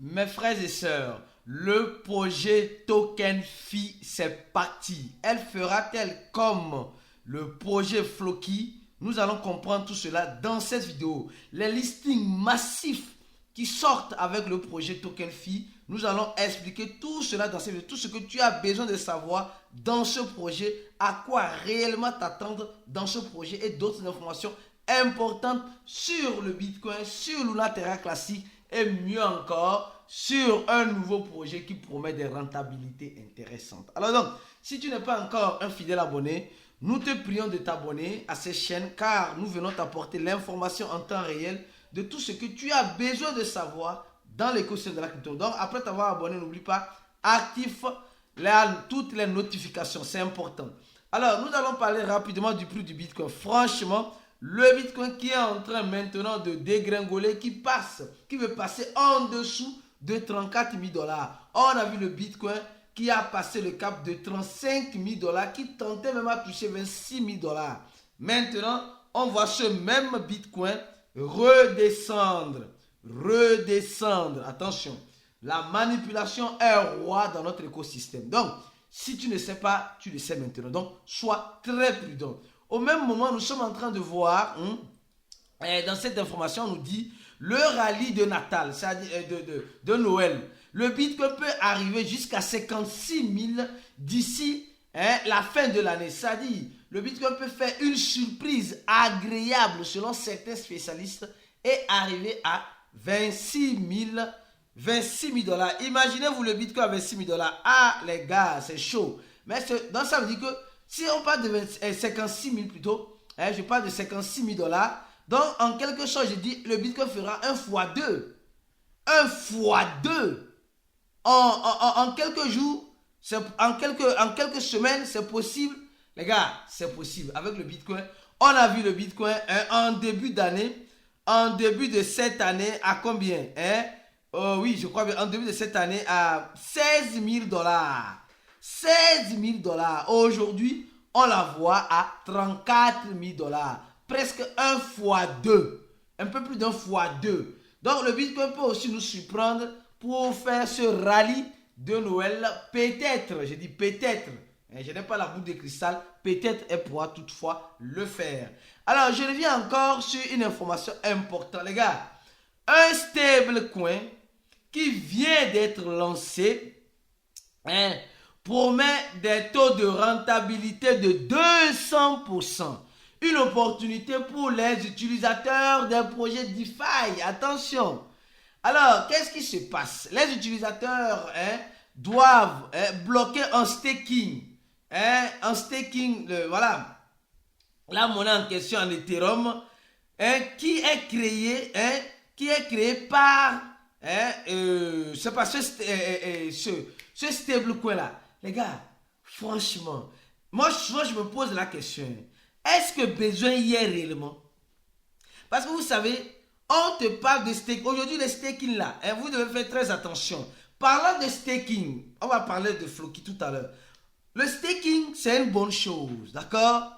Mes frères et sœurs, le projet TokenFi, c'est parti. Elle fera-t-elle comme le projet Floki? Nous allons comprendre tout cela dans cette vidéo. Les listings massifs qui sortent avec le projet TokenFi, nous allons expliquer tout cela dans cette vidéo, tout ce que tu as besoin de savoir dans ce projet, à quoi réellement t'attendre dans ce projet et d'autres informations importantes sur le Bitcoin, sur Luna Terra Classic et mieux encore sur un nouveau projet qui promet des rentabilités intéressantes. Alors donc, si tu n'es pas encore un fidèle abonné, nous te prions de t'abonner à cette chaîne car nous venons t'apporter l'information en temps réel de tout ce que tu as besoin de savoir dans l'écosystème de la crypto. Donc, après t'avoir abonné, n'oublie pas, active toutes les notifications, c'est important. Alors, nous allons parler rapidement du prix du Bitcoin. Franchement, le Bitcoin qui est en train maintenant de dégringoler, qui veut passer en dessous de 34 000 $. On a vu le Bitcoin qui a passé le cap de 35 000 $, qui tentait même à toucher 26 000 $. Maintenant, on voit ce même Bitcoin redescendre. Attention, la manipulation est roi dans notre écosystème. Donc, si tu ne sais pas, tu le sais maintenant. Donc, sois très prudent. Au même moment, nous sommes en train de voir, dans cette information, on nous dit le rallye de Natal, c'est-à-dire de Noël. Le Bitcoin peut arriver jusqu'à 56 000 d'ici la fin de l'année. C'est-à-dire, le Bitcoin peut faire une surprise agréable selon certains spécialistes et arriver à 26 000 $. Imaginez-vous le Bitcoin à 26 000 $. Ah, les gars, c'est chaud. Mais donc, ça veut dire que si on parle de 56 000 plutôt, je parle de 56 000 $. Donc, en quelque chose, je dis, le Bitcoin fera un x2. Un x2. En quelques jours, en quelques semaines, c'est possible. Les gars, c'est possible. Avec le Bitcoin, on a vu le Bitcoin en début d'année, en début de cette année, à combien oui, je crois bien, en début de cette année, à 16 000 $. 16 000 $. Aujourd'hui, on la voit à 34 000 $. Presque un x2. Un peu plus d'un x2. Donc, le Bitcoin peut aussi nous surprendre pour faire ce rallye de Noël. Peut-être, je dis peut-être. Je n'ai pas la boule de cristal. Peut-être elle pourra toutefois le faire. Alors, je reviens encore sur une information importante. Les gars, un stablecoin qui vient d'être lancé promet des taux de rentabilité de 200%. Une opportunité pour les utilisateurs des projets DeFi. Attention. Alors, qu'est-ce qui se passe? Les utilisateurs doivent bloquer un staking. Voilà. La monnaie en question en Ethereum qui est créé par c'est pas ce stablecoin là. Les gars, franchement, moi je me pose la question, est-ce que besoin y est réellement? Parce que vous savez, on te parle de staking. Aujourd'hui, le staking là, vous devez faire très attention. Parlant de staking, on va parler de Floki tout à l'heure. Le staking, c'est une bonne chose, d'accord?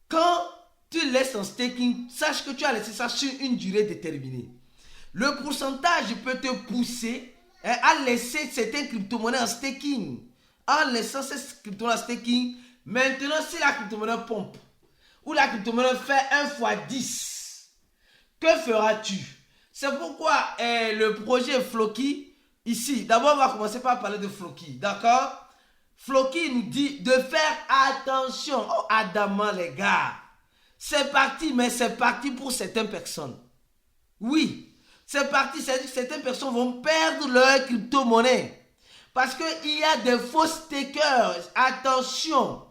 Quand tu laisses en staking, sache que tu as laissé ça sur une durée déterminée. Le pourcentage peut te pousser à laisser certaines crypto-monnaies en staking. En laissant ces crypto-monnaies en staking, maintenant, si la crypto-monnaie pompe, ou la crypto-monnaie fait 1 x 10, que feras-tu? C'est pourquoi le projet Floki, ici, d'abord on va commencer par parler de Floki, d'accord? Floki nous dit de faire attention. Oh, Adama, les gars. C'est parti, mais c'est parti pour certaines personnes. Oui, c'est parti, c'est-à-dire que certaines personnes vont perdre leur crypto-monnaie. Parce qu'il y a des faux stakers. Attention.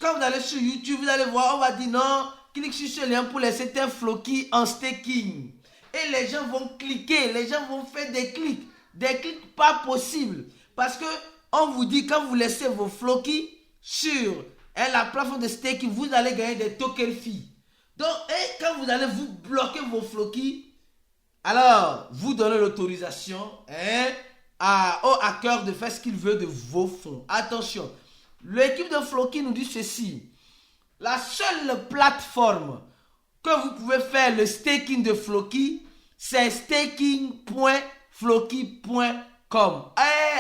Quand vous allez sur YouTube, vous allez voir, on va dire non, clique sur ce lien pour laisser tes Floki en staking. Et les gens vont cliquer, les gens vont faire des clics pas possibles. Parce que on vous dit, quand vous laissez vos Floki sur la plateforme de staking, vous allez gagner des TokenFi. Donc, quand vous allez vous bloquer vos Floki, alors vous donnez l'autorisation au hacker de faire ce qu'il veut de vos fonds. Attention, l'équipe de Floki nous dit ceci. La seule plateforme que vous pouvez faire le staking de Floki, c'est staking.floki. Floki.com.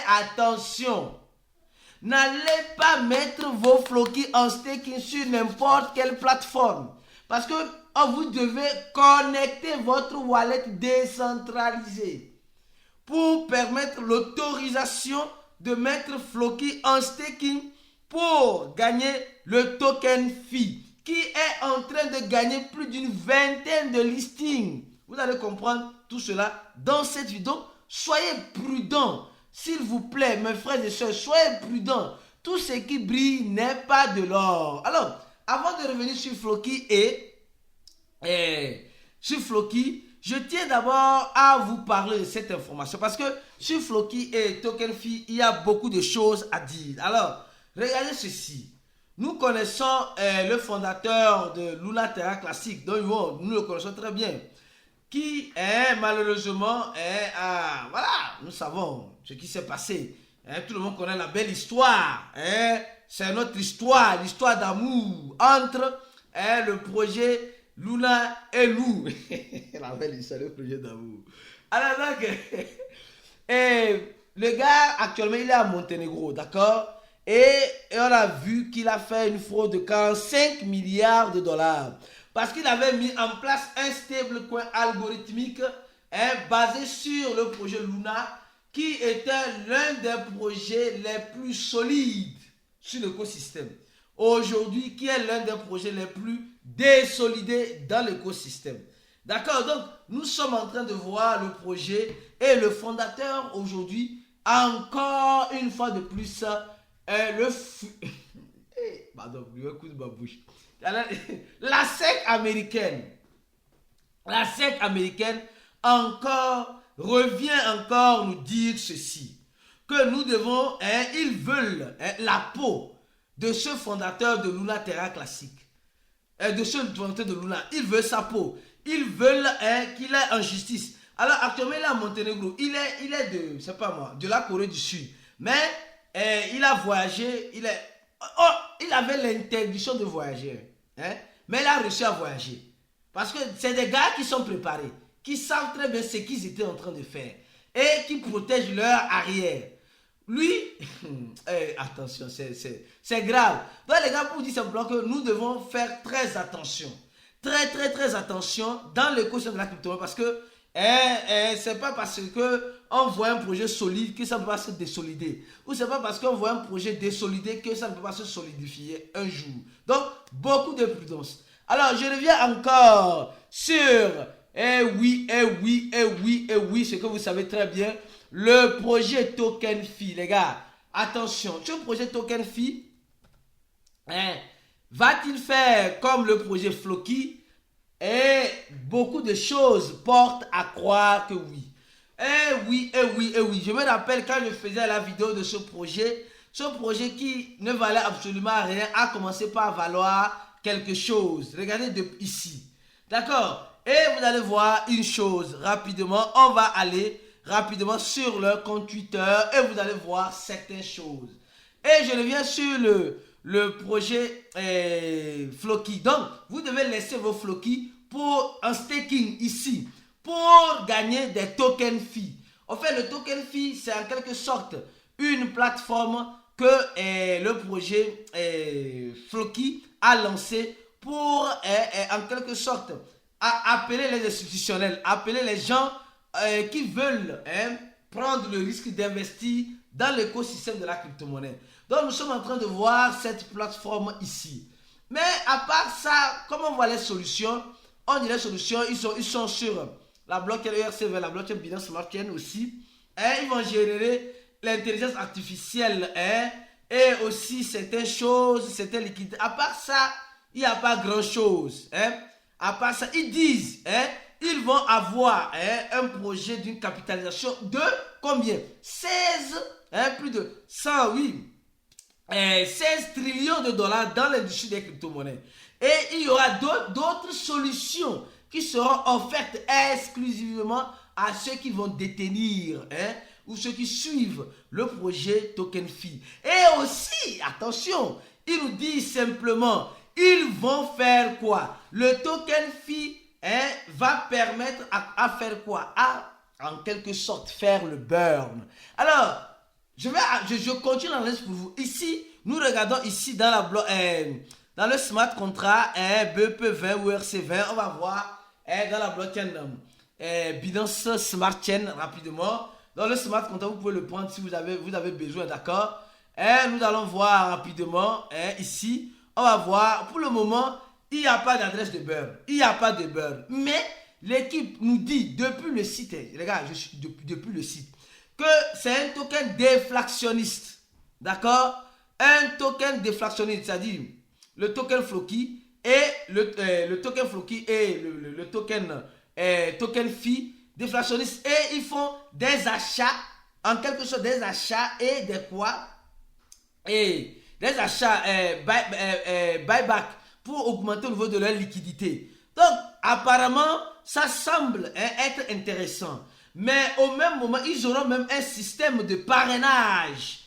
Attention, n'allez pas mettre vos Floki en staking sur n'importe quelle plateforme. Parce que vous devez connecter votre wallet décentralisé pour permettre l'autorisation de mettre Floki en staking pour gagner le token fee qui est en train de gagner plus d'une vingtaine de listings. Vous allez comprendre tout cela dans cette vidéo. Soyez prudents, s'il vous plaît, mes frères et sœurs, soyez prudents. Tout ce qui brille n'est pas de l'or. Alors, avant de revenir sur Floki sur Floki, je tiens d'abord à vous parler de cette information parce que sur Floki et Token Fee, il y a beaucoup de choses à dire. Alors, regardez ceci. Nous connaissons le fondateur de Luna Terra Classic, donc nous le connaissons très bien, qui malheureusement voilà, nous savons ce qui s'est passé. Tout le monde connaît la belle histoire. C'est notre histoire, l'histoire d'amour entre le projet Luna et nous. La belle histoire, le projet d'amour. Alors donc, le gars actuellement il est à Monténégro, d'accord? Et on a vu qu'il a fait une fraude de 45 milliards de dollars. Parce qu'il avait mis en place un stablecoin algorithmique basé sur le projet Luna, qui était l'un des projets les plus solides sur l'écosystème. Aujourd'hui, qui est l'un des projets les plus désolidés dans l'écosystème. D'accord? Donc, nous sommes en train de voir le projet et le fondateur aujourd'hui, encore une fois de plus, pardon, le coup de ma bouche. La SEC américaine revient encore nous dire ceci, que nous devons, ils veulent la peau de ce fondateur de Luna Terra Classic, de ce fondateur de Luna, ils veulent sa peau, ils veulent qu'il ait en justice. Alors actuellement il est à Monténégro, il est de, c'est pas moi, de la Corée du Sud, mais il a voyagé, il avait l'interdiction de voyager, mais il a réussi à voyager. Parce que c'est des gars qui sont préparés, qui savent très bien ce qu'ils étaient en train de faire et qui protègent leur arrière. Lui, attention, c'est grave. Donc les gars, pour vous dire simplement que nous devons faire très attention. Très attention dans l'écosystème de la crypto parce que c'est pas parce qu'on voit un projet solide que ça ne peut pas se désolider. Ou c'est pas parce qu'on voit un projet désolidé que ça ne peut pas se solidifier un jour. Donc, beaucoup de prudence. Alors, je reviens encore sur, oui, ce que vous savez très bien, le projet Token Fee, les gars. Attention, ce projet Token Fee, va-t-il faire comme le projet Floki? Et beaucoup de choses portent à croire que oui. Oui. Je me rappelle quand je faisais la vidéo de ce projet qui ne valait absolument rien a commencé par valoir quelque chose. Regardez ici. D'accord? Et vous allez voir une chose rapidement. On va aller rapidement sur leur compte Twitter et vous allez voir certaines choses. Et je reviens sur le projet Floki. Donc, vous devez laisser vos Floki pour un staking ici, pour gagner des token fees. En fait, le token fee, c'est en quelque sorte une plateforme que le projet Floki a lancé pour, en quelque sorte, appeler les institutionnels, appeler les gens qui veulent prendre le risque d'investir dans l'écosystème de la crypto-monnaie. Donc, nous sommes en train de voir cette plateforme ici. Mais à part ça, comment on voit les solutions? On dit les solutions, ils sont sur la blockchain ERC20, la blockchain Binance Smart Chain aussi. Et ils vont générer l'intelligence artificielle et aussi certaines choses, certaines liquidités. À part ça, il n'y a pas grand-chose. À part ça, ils disent, ils vont avoir un projet d'une capitalisation de combien? 16, plus de 100, oui. 16 trillions de dollars dans l'industrie des crypto-monnaies. Et il y aura d'autres solutions qui seront offertes exclusivement à ceux qui vont détenir ou ceux qui suivent le projet Token Fee. Et aussi, attention, ils nous disent simplement, ils vont faire quoi? Le Token Fee va permettre à faire quoi? À en quelque sorte faire le burn. Alors, je continue l'analyse pour vous. Ici, nous regardons ici dans dans le smart contract BEP20 ou RC20, on va voir dans la blockchain Binance Smart Chain rapidement. Dans le smart contract, vous pouvez le prendre si vous avez besoin, d'accord? Nous allons voir rapidement ici. On va voir, pour le moment, il n'y a pas d'adresse de burn. Il n'y a pas de burn. Mais l'équipe nous dit depuis le site, regarde, je suis depuis le site, que c'est un token déflationniste. D'accord? Un token déflationniste, c'est-à-dire le token Floki et le token Floki et le token token Phi déflationniste. Et ils font des achats, en quelque sorte des achats et des quoi? Et des achats buyback pour augmenter le niveau de leur liquidité. Donc, apparemment, ça semble être intéressant. Mais au même moment, ils auront même un système de parrainage.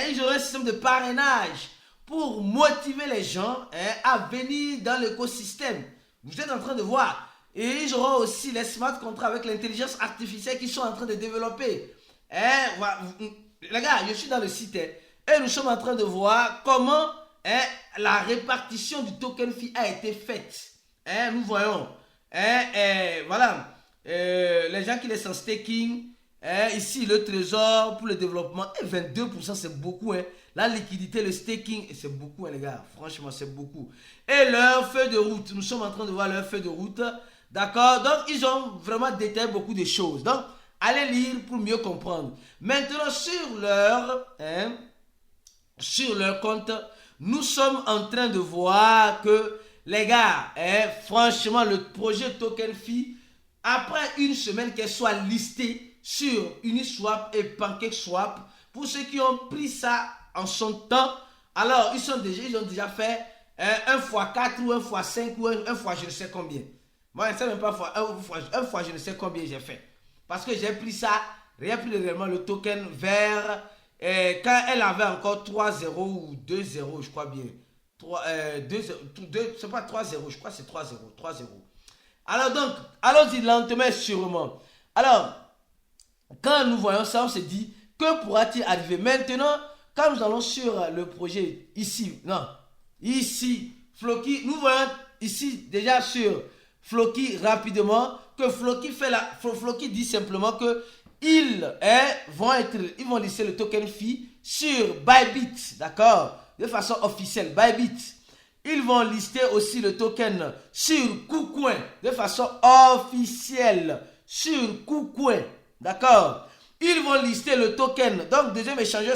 Ils auront un système de parrainage pour motiver les gens à venir dans l'écosystème. Vous êtes en train de voir. Et ils auront aussi les smart contracts avec l'intelligence artificielle qu'ils sont en train de développer. Les gars, je suis dans le site. Et nous sommes en train de voir comment la répartition du token Phi a été faite. Nous voyons. Voilà. Les gens qui laissent en staking. Ici, le trésor pour le développement. Et 22%, c'est beaucoup. La liquidité, le staking, c'est beaucoup, les gars. Franchement, c'est beaucoup. Et leur feuille de route. Nous sommes en train de voir leur feuille de route. D'accord? Donc, ils ont vraiment détaillé beaucoup de choses. Donc, allez lire pour mieux comprendre. Maintenant, sur leur compte, nous sommes en train de voir que, les gars, franchement, le projet Token Phi, après une semaine qu'elle soit listée sur Uniswap et PancakeSwap, pour ceux qui ont pris ça en son temps, alors ils ont déjà fait 1x4 ou 1x5 ou 1x je ne sais combien. Moi, je ne sais même pas, 1x je ne sais combien j'ai fait. Parce que j'ai pris ça, réellement le token vers, quand elle avait encore 3-0 ou 2-0, je crois bien. C'est pas 3-0, je crois que c'est 3-0. Alors donc, allons-y lentement sûrement. Alors, quand nous voyons ça, on se dit, que pourra-t-il arriver? Maintenant, quand nous allons sur le projet, ici, Floki, nous voyons ici déjà sur Floki rapidement, que Floki dit simplement que ils vont lister le token Phi sur Bybit, d'accord? De façon officielle, Bybit. Ils vont lister aussi le token sur KuCoin de façon officielle sur KuCoin, d'accord? Ils vont lister le token, donc deuxième échangeur,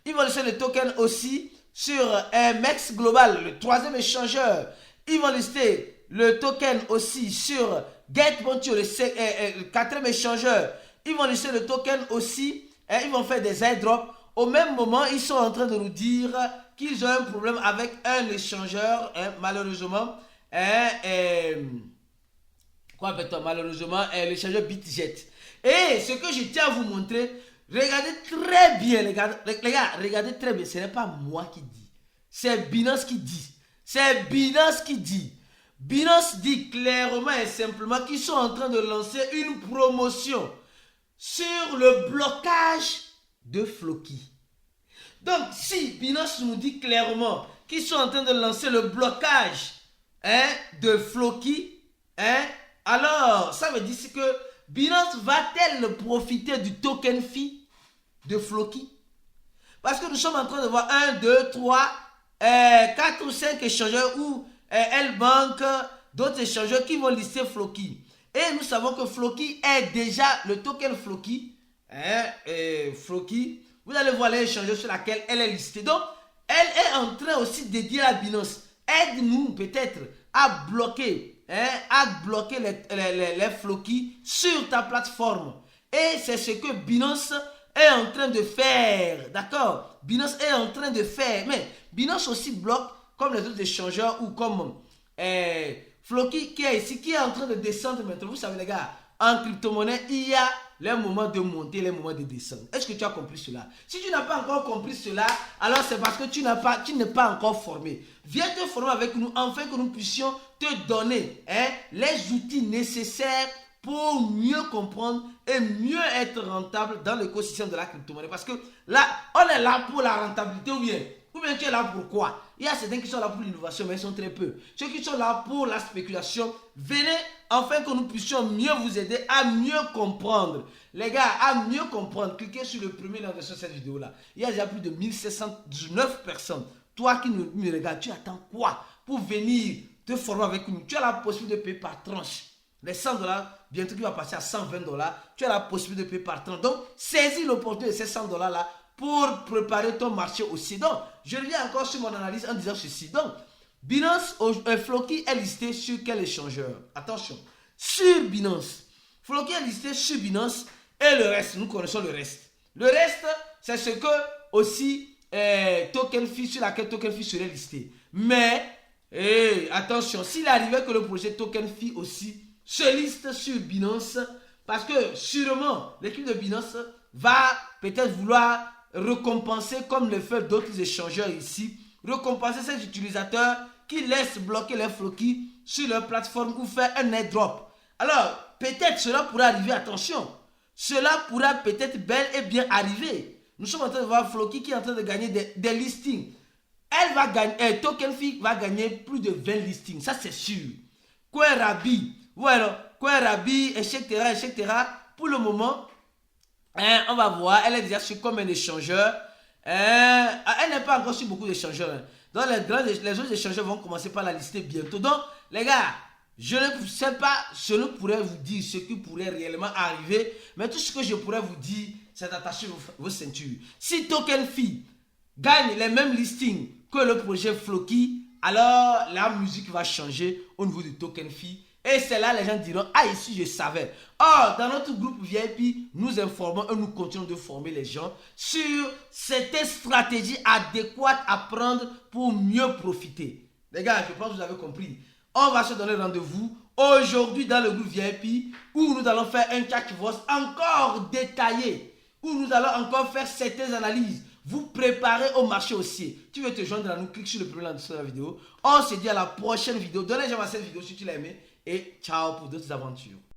ils vont lister le token aussi sur MX Global, le troisième échangeur. Ils vont lister le token aussi sur GetMontio, le quatrième échangeur. Ils vont lister le token aussi, ils vont faire des airdrops. Au même moment, ils sont en train de nous dire qu'ils ont un problème avec un échangeur, malheureusement. Malheureusement, l'échangeur BitGet. Et ce que je tiens à vous montrer, regardez très bien, les gars, regardez très bien. Ce n'est pas moi qui dis, c'est Binance qui dit. C'est Binance qui dit. Binance dit clairement et simplement qu'ils sont en train de lancer une promotion sur le blocage de Floki. Donc, si Binance nous dit clairement qu'ils sont en train de lancer le blocage de Floki, alors ça veut dire que Binance va-t-elle profiter du token Phi de Floki? Parce que nous sommes en train de voir 1, 2, 3, 4 ou 5 échangeurs ou L-Bank, d'autres échangeurs qui vont lister Floki. Et nous savons que Floki est déjà le token Floki. Floki, vous allez voir les échangeurs sur lesquels elle est listée. Donc, elle est en train aussi de dire à Binance, aide-nous peut-être à bloquer les Floki sur ta plateforme. Et c'est ce que Binance est en train de faire. D'accord? Binance est en train de faire. Mais Binance aussi bloque comme les autres échangeurs ou comme Floki qui est ici, qui est en train de descendre maintenant. Vous savez les gars, en crypto-monnaie, il y a les moments de monter, les moments de descendre. Est-ce que tu as compris cela? Si tu n'as pas encore compris cela, alors c'est parce que tu n'es pas encore formé. Viens te former avec nous, afin que nous puissions te donner les outils nécessaires pour mieux comprendre et mieux être rentable dans l'écosystème de la crypto-monnaie. Parce que là, on est là pour la rentabilité ou bien tu es là pour quoi? Il y a certains qui sont là pour l'innovation, mais ils sont très peu. Ceux qui sont là pour la spéculation, venez afin que nous puissions mieux vous aider à mieux comprendre. Les gars, à mieux comprendre, cliquez sur le premier lien de cette vidéo-là. Il y a déjà plus de 1719 personnes. Toi qui me regardes, tu attends quoi pour venir te former avec nous? Tu as la possibilité de payer par tranche. Les 100 dollars, bientôt qui va passer à 120 dollars, tu as la possibilité de payer par tranche. Donc, saisis l'opportunité de ces 100 dollars-là pour préparer ton marché aussi. Donc, je reviens encore sur mon analyse en disant ceci. Donc, Binance, Floki est listé sur quel échangeur? Attention, sur Binance. Floki est listé sur Binance et le reste, nous connaissons le reste. Le reste, c'est ce que aussi TokenFi, sur laquelle TokenFi serait listé. Mais, attention, s'il arrivait que le projet TokenFi aussi se liste sur Binance, parce que sûrement, l'équipe de Binance va peut-être vouloir récompenser, comme le fait d'autres échangeurs ici, récompenser ces utilisateurs qui laissent bloquer les Floki sur leur plateforme ou faire un airdrop. Alors, peut-être cela pourrait arriver, attention, cela pourra peut-être bel et bien arriver. Nous sommes en train de voir Floki qui est en train de gagner des listings. Elle va gagner, TokenFi va gagner plus de 20 listings, ça c'est sûr. Koerabi, voilà, Koerabi, etc. Pour le moment, on va voir, elle est déjà sur comme un échangeur. Elle n'est pas encore sur beaucoup d'échangeurs. Donc les autres échangeurs vont commencer par la lister bientôt. Donc, les gars, je ne sais pas, je ne pourrais vous dire ce qui pourrait réellement arriver. Mais tout ce que je pourrais vous dire, c'est d'attacher vos ceintures. Si TokenFi gagne les mêmes listings que le projet Floki, alors la musique va changer au niveau du TokenFi. Et c'est là les gens diront, ah ici je savais. Or, dans notre groupe VIP, nous informons et nous continuons de former les gens sur certaines stratégies adéquates à prendre pour mieux profiter. Les gars, je pense que vous avez compris. On va se donner rendez-vous aujourd'hui dans le groupe VIP où nous allons faire un chat-voice encore détaillé, où nous allons encore faire certaines analyses. Vous préparez au marché haussier. Tu veux te joindre à nous, clique sur le premier lien de la vidéo. On se dit à la prochaine vidéo. Donnez j'aime à cette vidéo si tu l'as aimé. Et ciao pour d'autres aventures.